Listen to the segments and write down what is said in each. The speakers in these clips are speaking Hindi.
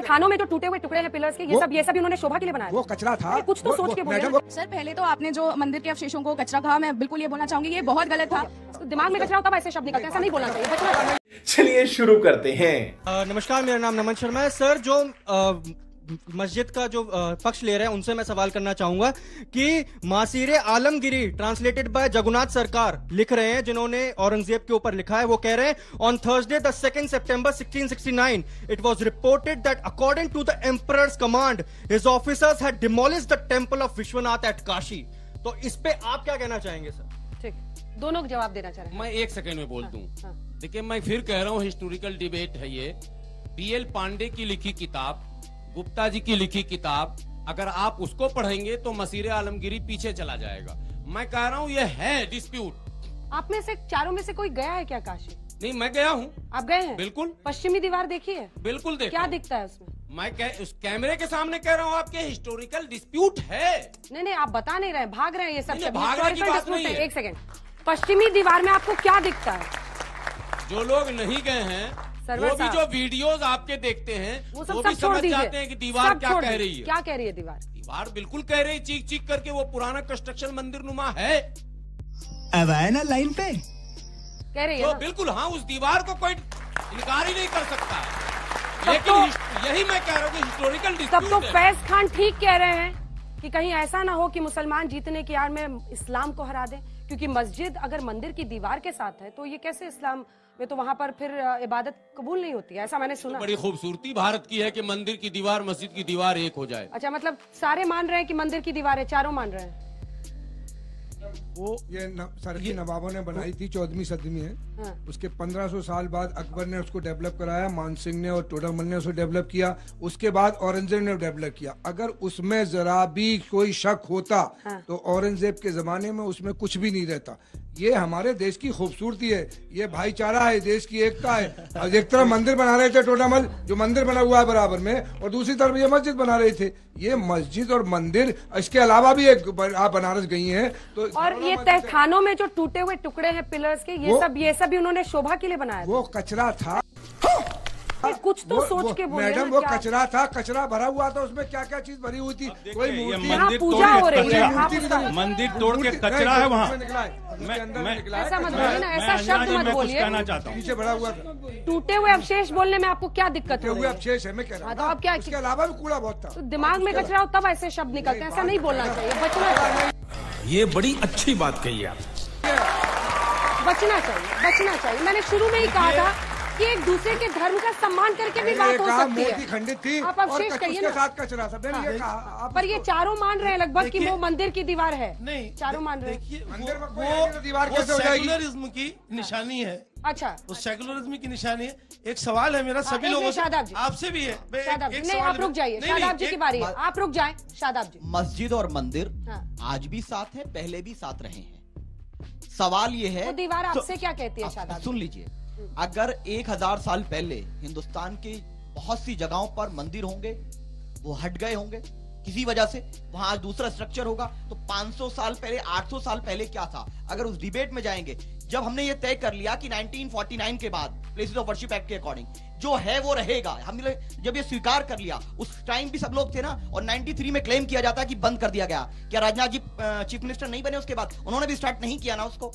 तहखानों में जो टूटे हुए टुकड़े हैं पिलर्स के, ये सब इन्होंने शोभा के लिए बनाया। वो कचरा था। कुछ तो सोच के बोलिए। सर पहले तो आपने जो मंदिर के अवशेषों को कचरा कहा, मैं बिल्कुल ये बोलना चाहूंगी ये बहुत गलत था। दिमाग में कचरा हो तब ऐसे शब्द निकलते हैं, ऐसा नहीं बोलना चाहिए। चलिए शुरू करते हैं। नमस्कार, मेरा नाम नमन शर्मा है। सर, जो मस्जिद का जो पक्ष ले रहे हैं उनसे मैं सवाल करना चाहूंगा कि मासीरे आलमगिरी ट्रांसलेटेड बाय जगन्नाथ सरकार लिख रहे हैं, जिन्होंने औरंगजेब के ऊपर लिखा है। वो कह रहे हैं on Thursday the 2nd September 1669 it was reported that according to the emperor's command his officers had demolished the temple of Vishwanath at Kashi. तो इस पे आप क्या कहना चाहेंगे सर? ठीक, दोनों को जवाब देना चाह रहे हैं। मैं एक सेकंड में बोल दूं। देखिए, मैं फिर कह रहा हूं, हिस्टोरिकल डिबेट है ये। BL पांडे की लिखी किताब, गुप्ता जी की लिखी किताब, अगर आप उसको पढ़ेंगे तो मसीरे आलमगिरी पीछे चला जाएगा। मैं कह रहा हूँ ये है डिस्प्यूट। आप में से चारों में से कोई गया है क्या काशी? नहीं, मैं गया हूँ। आप गए हैं? बिल्कुल। पश्चिमी दीवार देखी है? बिल्कुल देखा। क्या दिखता है उसमें? मैं उस कैमरे के सामने कह रहा हूँ आपके हिस्टोरिकल डिस्प्यूट है। नहीं, आप बता नहीं रहे, भाग रहे हैं ये सब। भागने की बात नहीं है। एक सेकंड, पश्चिमी दीवार में आपको क्या दिखता है? जो लोग नहीं गए हैं वो भी जो वीडियोस आपके देखते हैं वो भी समझ जाते हैं कि दीवार क्या कह रही है। क्या कह रही है दीवार? दीवार बिल्कुल कह रही है, चीख चीख करके वो पुराना कंस्ट्रक्शन मंदिर नुमा है। अब आए ना लाइन पे कह रही है तो बिल्कुल हाँ, उस दीवार को कोई इनकार ही नहीं कर सकता। लेकिन यही मैं कह रहा हूँ कि हिस्टोरिकल डिस्प्यूट। तब तो फैज खान ठीक कह रहे हैं कि कहीं ऐसा ना हो कि मुसलमान जीतने की आड़ में इस्लाम को हरा दें, क्योंकि मस्जिद अगर मंदिर की दीवार के साथ है तो ये कैसे इस्लाम में, तो वहां पर फिर इबादत कबूल नहीं होती है, ऐसा मैंने सुना। बड़ी खूबसूरती भारत की है कि मंदिर की दीवार मस्जिद की दीवार एक हो जाए। अच्छा, मतलब सारे मान रहे हैं कि मंदिर की दीवार है, चारों मान रहे हैं। वो ये सर की नवाबों ने बनाई थी, 14वीं सदी में है। उसके 1500 साल बाद अकबर ने उसको डेवलप कराया, मान सिंह ने और टोडरमल ने उसको डेवलप किया, उसके बाद औरंगजेब ने डेवलप किया। अगर उसमें जरा भी कोई शक होता तो औरंगजेब के जमाने में उसमें कुछ भी नहीं रहता। ये हमारे देश की खूबसूरती है, ये भाईचारा है, देश की एकता है। और एक तरफ मंदिर बना रहे थे टोडरमल, जो मंदिर बना हुआ है बराबर में, और दूसरी तरफ ये मस्जिद बना रहे थे। ये मस्जिद और मंदिर, इसके अलावा भी एक आप बनारस गई हैं तो, और ये तहखानों में जो टूटे हुए टुकड़े हैं पिलर्स के, ये सब उन्होंने शोभा के लिए बनाया। वो कचरा था। कुछ तो सोच के बोलिए मैडम, वो कचरा था, कचरा भरा हुआ था, उसमें क्या क्या चीज भरी हुई थी। कोई मूर्ति, मंदिर पूजा हो रही है, मंदिर तोड़ के कचरा है वहाँ। ऐसा मत बोलिए ना, ऐसा शब्द मत बोलिए। कहना चाहता हूँ, पीछे भरा हुआ था। टूटे हुए अवशेष बोलने में आपको क्या दिक्कत है? अवशेष है, मैं कह रहा हूँ। तो आप क्या, इसके अलावा भी कूड़ा बहुत था। तो दिमाग में कचरा हो तब ऐसे शब्द निकलते हैं, ऐसा नहीं बोलना चाहिए, बचना चाहिए। ये बड़ी अच्छी बात कही आप। बचना चाहिए, बचना चाहिए। मैंने शुरू में ही कहा था कि एक दूसरे के धर्म का सम्मान करके भी बात हो सकती है। मूर्ति खंडित थी, आप अवशेष कहिए ना। साथ कचरा था, मैंने ये कहा। पर ये चारों मान रहे हैं लगभग कि वो मंदिर की दीवार है। नहीं, चारों मान रहे हैं। मंदिर में कोई दीवार कैसे हो जाएगी? सेकुलरिज्म की निशानी है। अच्छा, तो सेकुलरिज्म की निशानी है। एक सवाल है मेरा सभी लोगों से, आपसे भी है। शादाब जी, नहीं आप रुक जाइए, शादाब जी की बारी है, आप रुक जाएं। शादाब जी, मस्जिद और मंदिर आज भी साथ है, पहले भी साथ रहे हैं। सवाल ये है, वो दीवार आपसे क्या कहती है? शादाब सुन लीजिए, अगर 1000 साल पहले हिंदुस्तान की बहुत सी जगहों पर मंदिर होंगे, वो हट गए होंगे किसी वजह से, वहां आज दूसरा स्ट्रक्चर होगा, तो 500 साल पहले, 800 साल पहले क्या था? अगर उस डिबेट में जाएंगे, जब हमने ये तय कर लिया कि 1949 के बाद प्लेसेस ऑफ वर्शिप एक्ट के अकॉर्डिंग जो है वो रहेगा, हमने जब ये स्वीकार कर लिया, उस टाइम भी सब लोग थे ना। और 93 में क्लेम किया जाता है कि बंद कर दिया गया। क्या राजनाथ जी चीफ मिनिस्टर नहीं बने उसके बाद? उन्होंने भी स्टार्ट नहीं किया ना उसको।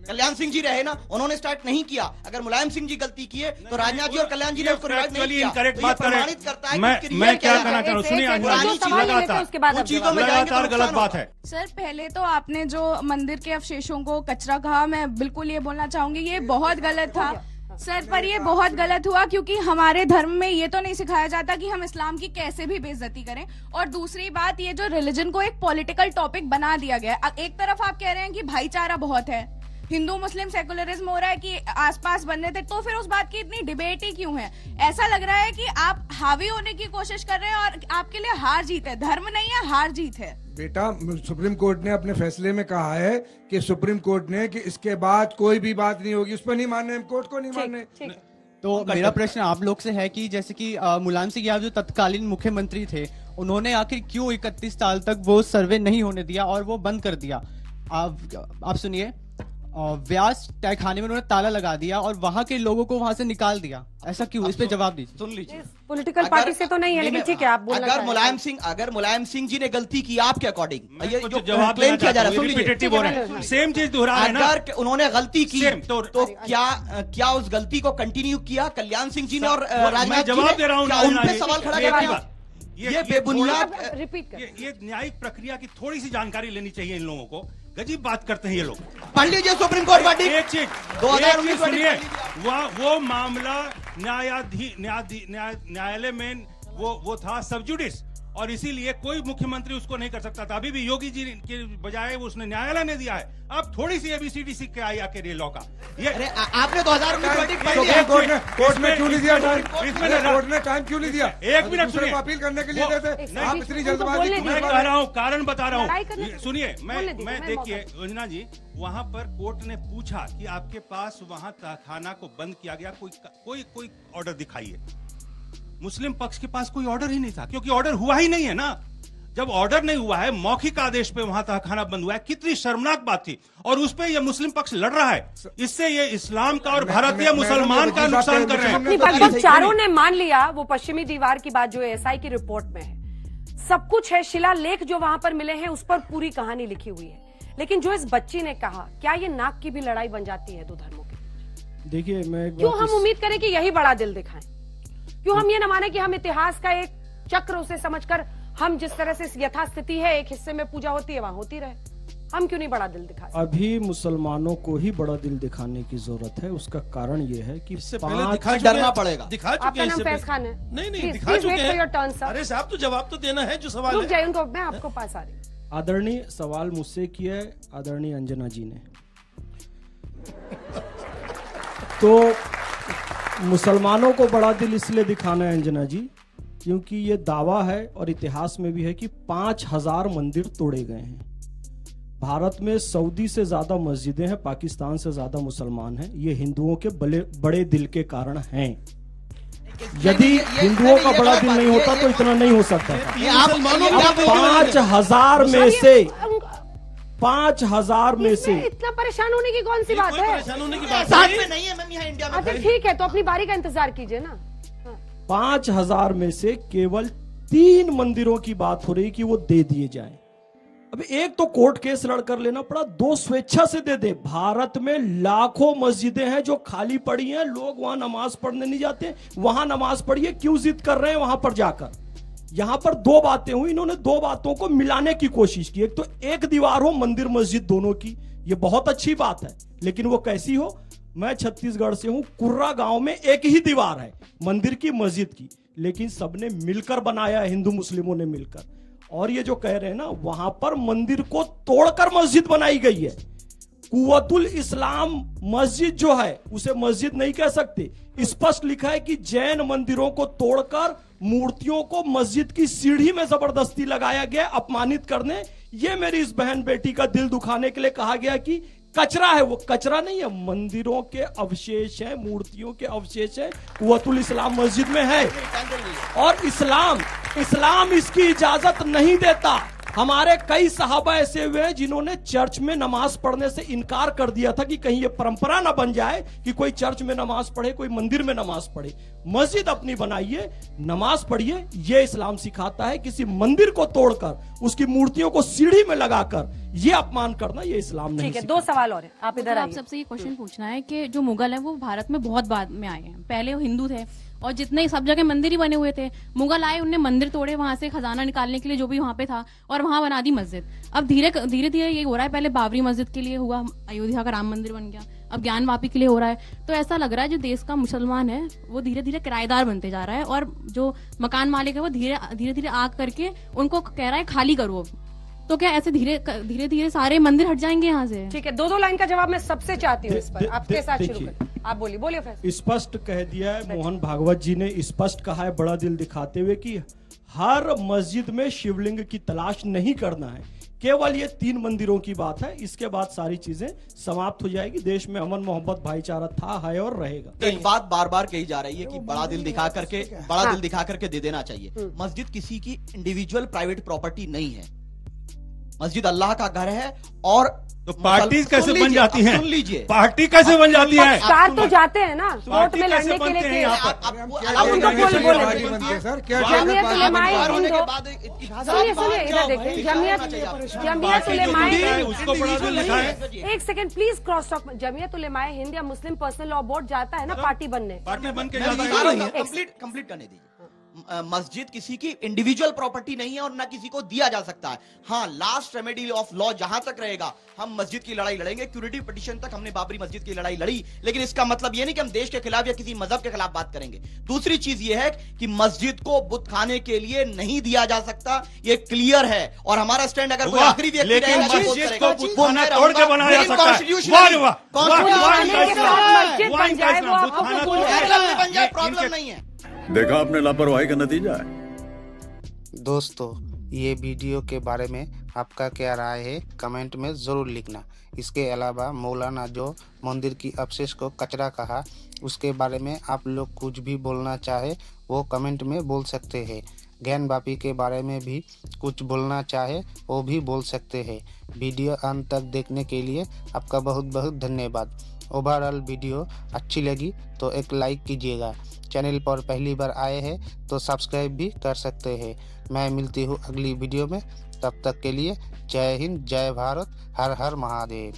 कल्याण सिंह जी रहे ना, उन्होंने स्टार्ट नहीं किया। अगर मुलायम सिंह जी गलती किए तो राजनाथ जी और कल्याण जी ने उसको रिवाइव नहीं किया। इनकरेक्ट बात प्रमाणित करता है मैं क्या कहना चाह रहा हूँ, सुनिए, लगातार गलत बात है। सर पहले तो आपने जो मंदिर के अवशेषों को कचरा कहा, मैं बिल्कुल ये बोलना चाहूंगी ये बहुत गलत था सर। पर ये बहुत गलत हुआ क्योंकि हमारे धर्म में ये तो नहीं सिखाया जाता कि हम इस्लाम की कैसे भी बेइज्जती करें। और दूसरी बात, ये जो रिलीजन को एक पॉलिटिकल टॉपिक बना दिया गया है। एक तरफ आप कह रहे हैं कि भाईचारा बहुत है, हिंदू मुस्लिम सेकुलरिज्म हो रहा है कि आसपास बनने थे, तो फिर उस बात की इतनी डिबेट ही क्यों है? ऐसा लग रहा है कि आप हावी होने की कोशिश कर रहे हैं और आपके लिए हार जीत है, धर्म नहीं है, हार जीत है। बेटा, सुप्रीम कोर्ट ने अपने फैसले में कहा है कि सुप्रीम कोर्ट ने कि इसके बाद कोई भी बात नहीं होगी, उस पर नहीं मानने, कोर्ट को नहीं मानने। तो मेरा प्रश्न आप लोग से है कि जैसे कि मुलायम सिंह यादव जो तत्कालीन मुख्यमंत्री थे, उन्होंने आखिर क्यों 31 साल तक वो सर्वे नहीं होने दिया और वो बंद कर दिया? आप सुनिए, व्यास तहखाने में उन्होंने ताला लगा दिया और वहां के लोगों को वहां से निकाल दिया, ऐसा क्यों? इस पे जवाब दीजिए। सुन लीजिए, पॉलिटिकल पार्टी से तो नहीं है, लेकिन ठीक है आप बोलना अगर मुलायम सिंह जी ने गलती की आपके अकॉर्डिंग, ये जो क्लेम किया जा रहा है, सुन लीजिए, सेम चीज दोहरा रहे हैं ना। अगर उन्होंने गलती की तो क्या उस गलती को कंटिन्यू किया कल्याण सिंह जी ने और राजनाथ जी ने? क्या उन पे सवाल खड़ा करा? ये बेबुनियाद रिपीट कर, ये न्यायिक प्रक्रिया की थोड़ी सी जानकारी लेनी चाहिए इन लोगों को। गजीब बात करते हैं ये लोग। पढ़ लीजिए सुप्रीम कोर्ट वर्डिक्ट। एक चीज 2019 सुनिए, वो मामला न्यायालय में वो था सब जुडिस, और इसीलिए कोई मुख्यमंत्री उसको नहीं कर सकता था। अभी भी योगी जी के बजाय उसने न्यायालय ने दिया है। अब थोड़ी सी ABCD सीख के आई आके लॉ का। ये आपने 2019 वर्डिक्ट पढ़ लिया, कोर्ट में क्यों नहीं दिया टाइम? कोर्ट ने टाइम क्यों नहीं दिया? एक मिनट सुनिए, अपील करने के लिए देते आप इतनी जल्दबाजी? मैं कह रहा हूँ, कारण बता रहा हूँ, सुनिए। मैं देखिए योजना जी, वहां पर कोर्ट ने पूछा कि आपके पास वहां तहखाना को बंद किया गया, कोई ऑर्डर दिखाइए। मुस्लिम पक्ष के पास कोई ऑर्डर ही नहीं था, क्योंकि ऑर्डर हुआ ही नहीं है ना। जब ऑर्डर नहीं हुआ है, मौखिक आदेश पे वहां तहखाना बंद हुआ है, कितनी शर्मनाक बात थी। और उस पे ये मुस्लिम पक्ष लड़ रहा है। इससे ये इस्लाम का और भारतीय मुसलमान का नुकसान कर रहे हैं। लगभग चारों ने मान लिया वो पश्चिमी दीवार की बात जो SI की रिपोर्ट में है, सब कुछ है, शिलालेख जो वहां पर मिले हैं उस पर पूरी कहानी लिखी हुई है। लेकिन जो इस बच्ची ने कहा, क्या ये नाक की भी लड़ाई बन जाती है दो धर्मों की? देखिए, मैं क्यों हम उम्मीद करें कि यही बड़ा दिल दिखाएं? क्यों हम ये न माने कि हम इतिहास का एक चक्र उसे समझकर हम जिस तरह से यथास्थिति है, एक हिस्से में पूजा होती है वहां होती रहे? हम क्यों नहीं बड़ा दिल दिखा सकते? अभी मुसलमानों को ही बड़ा दिल दिखाने की जरूरत है। उसका कारण ये है कि डरना पड़ेगा। आपका नाम फैज खान है? नहीं, दिखा चुके हैं। अरे साहब, तो जवाब तो देना है जो सवाल है। उनको मैं आपको पास आ रही। आदरणीय सवाल मुझसे किया है आदरणीय अंजना जी ने। तो मुसलमानों को बड़ा दिल इसलिए दिखाना है अंजना जी, क्योंकि ये दावा है और इतिहास में भी है कि 5000 मंदिर तोड़े गए हैं। भारत में सऊदी से ज्यादा मस्जिदें हैं, पाकिस्तान से ज्यादा मुसलमान हैं। ये हिंदुओं के बड़े दिल के कारण हैं। यदि हिंदुओं का बड़ा दिल नहीं होता तो इतना नहीं हो सकता था। 5000 में से 5000 में से इतना परेशान होने की कौन सी बात है? परेशान होने की बात साथ में नहीं है मैम, यहाँ इंडिया में। अच्छा ठीक है, तो अपनी बारी का इंतजार कीजिए ना। 5000 में से केवल 3 मंदिरों की बात हो रही कि वो दे दिए जाएं। अब एक तो कोर्ट केस लड़कर लेना पड़ा, 2 स्वेच्छा से दे दे। भारत में लाखों मस्जिदें हैं जो खाली पड़ी हैं, लोग वहां नमाज पढ़ने नहीं जाते। वहां नमाज पढ़िए, क्यों जिद कर रहे हैं वहां पर जाकर? यहां पर 2 बातें हुई, इन्होंने 2 बातों को मिलाने की कोशिश की। एक तो एक दीवार हो मंदिर मस्जिद दोनों की, ये बहुत अच्छी बात है, लेकिन वो कैसी हो? मैं छत्तीसगढ़ से हूं, कुर्रा गांव में एक ही दीवार है मंदिर की मस्जिद की, लेकिन सबने मिलकर बनाया है, हिंदू मुस्लिमों ने मिलकर। और ये जो कह रहे हैं ना, वहां पर मंदिर को तोड़कर मस्जिद बनाई गई है। कुव्वतुल इस्लाम मस्जिद जो है उसे मस्जिद नहीं कह सकते। स्पष्ट लिखा है कि जैन मंदिरों को तोड़कर मूर्तियों को मस्जिद की सीढ़ी में जबरदस्ती लगाया गया, अपमानित करने। ये मेरी इस बहन बेटी का दिल दुखाने के लिए कहा गया कि कचरा है। वो कचरा नहीं है, मंदिरों के अवशेष है, मूर्तियों के अवशेष है, कुव्वतुल इस्लाम मस्जिद में है। और इस्लाम इसकी इजाजत नहीं देता। हमारे कई सहाबा ऐसे हुए हैं जिन्होंने चर्च में नमाज पढ़ने से इनकार कर दिया था कि कहीं ये परंपरा ना बन जाए कि कोई चर्च में नमाज पढ़े, कोई मंदिर में नमाज पढ़े। मस्जिद अपनी बनाइए, नमाज पढ़िए, ये इस्लाम सिखाता है। किसी मंदिर को तोड़कर उसकी मूर्तियों को सीढ़ी में लगाकर ये अपमान करना, ये इस्लाम नहीं। ठीक है, 2 सवाल और है, आप इधर आइए। आप सबसे ये क्वेश्चन पूछना है कि जो मुगल है वो भारत में बहुत बाद में आए हैं, पहले वो हिंदू थे और जितने सब जगह मंदिर ही बने हुए थे। मुगल आए, उनने मंदिर तोड़े, वहां से खजाना निकालने के लिए जो भी वहां पे था, और वहां बना दी मस्जिद। अब धीरे धीरे ये हो रहा है, पहले बाबरी मस्जिद के लिए हुआ, अयोध्या का राम मंदिर बन गया, अब ज्ञान वापी के लिए हो रहा है। तो ऐसा लग रहा है जो देश का मुसलमान है वो धीरे धीरे किराएदार बनते जा रहा है, और जो मकान मालिक है वो धीरे धीरे आग करके उनको कह रहा है खाली करो। तो क्या ऐसे धीरे धीरे सारे मंदिर हट जाएंगे यहाँ से? ठीक है, 2 लाइन का जवाब मैं सबसे चाहती हूँ इस पर, आपके साथ शुरू करें। आप बोलिए फैसला। स्पष्ट कह दिया है मोहन भागवत जी ने, स्पष्ट कहा है बड़ा दिल दिखाते हुए कि हर मस्जिद में शिवलिंग की तलाश नहीं करना है। केवल ये 3 मंदिरों की बात है, इसके बाद सारी चीजें समाप्त हो जाएगी। देश में अमन मोहब्बत भाईचारा था, है और रहेगा। एक बात बार बार कही जा रही है कि बड़ा दिल दिखा करके दे देना चाहिए। मस्जिद किसी की इंडिविजुअल प्राइवेट प्रॉपर्टी नहीं है। मस्जिद अल्लाह का घर है और तो पार्टी कैसे बन जाती हैं? सुन लीजिए, पार्टी कैसे बन जाती है? पक्षकार तो जाते हैं ना कोर्ट में लड़ने के लिए। जमीयत उलेमाए हिंद, सुनिए इधर देखिए, जमीयत उलेमाए, एक second please cross talk. Jamiat Ulemae Hind या मुस्लिम पर्सनल लॉ बोर्ड जाता है ना पार्टी बनने, पार्टी बन के कंप्लीट करने दीजिए। मस्जिद किसी की इंडिविजुअल प्रॉपर्टी नहीं है और ना किसी को दिया जा सकता है। हाँ, लास्ट रेमेडी ऑफ लॉ जहां तक रहेगा हम मस्जिद की लड़ाई लड़ेंगे। क्यूरेटिव पिटीशन तक हमने बाबरी मस्जिद की लड़ाई लड़ी, लेकिन इसका मतलब यह नहीं कि हम देश के खिलाफ या किसी मजहब के खिलाफ बात करेंगे। दूसरी चीज यह है कि मस्जिद को बुत खाने के लिए नहीं दिया जा सकता, यह क्लियर है। और हमारा स्टैंड अगर कोई आखिरी व्यक्ति रहेगा तोड़ के बनाया जा सकता है, प्रॉब्लम नहीं है। देखा आपने लापरवाही का नतीजा है। दोस्तों, ये वीडियो के बारे में आपका क्या राय है कमेंट में ज़रूर लिखना। इसके अलावा मौलाना जो मंदिर की अवशेष को कचरा कहा उसके बारे में आप लोग कुछ भी बोलना चाहे वो कमेंट में बोल सकते हैं। ज्ञानवापी के बारे में भी कुछ बोलना चाहे वो भी बोल सकते हैं। वीडियो अंत तक देखने के लिए आपका बहुत बहुत धन्यवाद। ओवरऑल वीडियो अच्छी लगी तो एक लाइक कीजिएगा। चैनल पर पहली बार आए हैं तो सब्सक्राइब भी कर सकते हैं। मैं मिलती हूँ अगली वीडियो में, तब तक के लिए जय हिंद, जय भारत, हर हर महादेव।